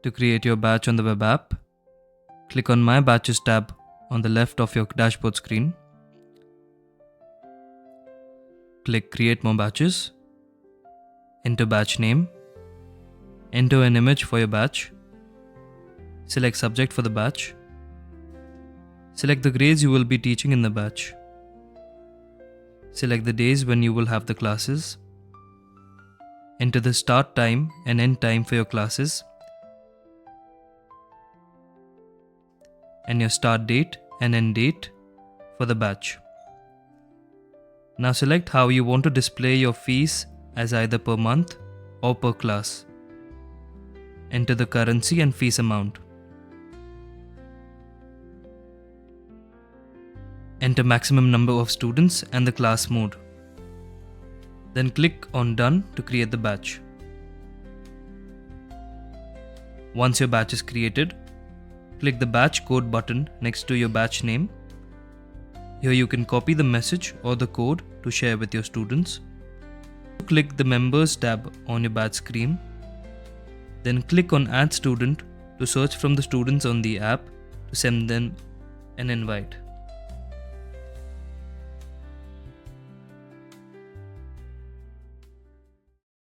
To create your batch on the web app, click on My Batches tab on the left of your dashboard screen. Click Create More Batches. Enter batch name. Enter an image for your batch. Select subject for the batch. Select the grades you will be teaching in the batch. Select the days when you will have the classes. Enter the start time and end time for your classes, and your start date and end date for the batch. Now select how you want to display your fees, as either per month or per class. Enter the currency and fees amount. Enter maximum number of students and the class mode. Then click on Done to create the batch. Once your batch is created, click the Batch Code button next to your batch name. Here you can copy the message or the code to share with your students. Click the Members tab on your batch screen. Then click on Add Student to search from the students on the app to send them an invite.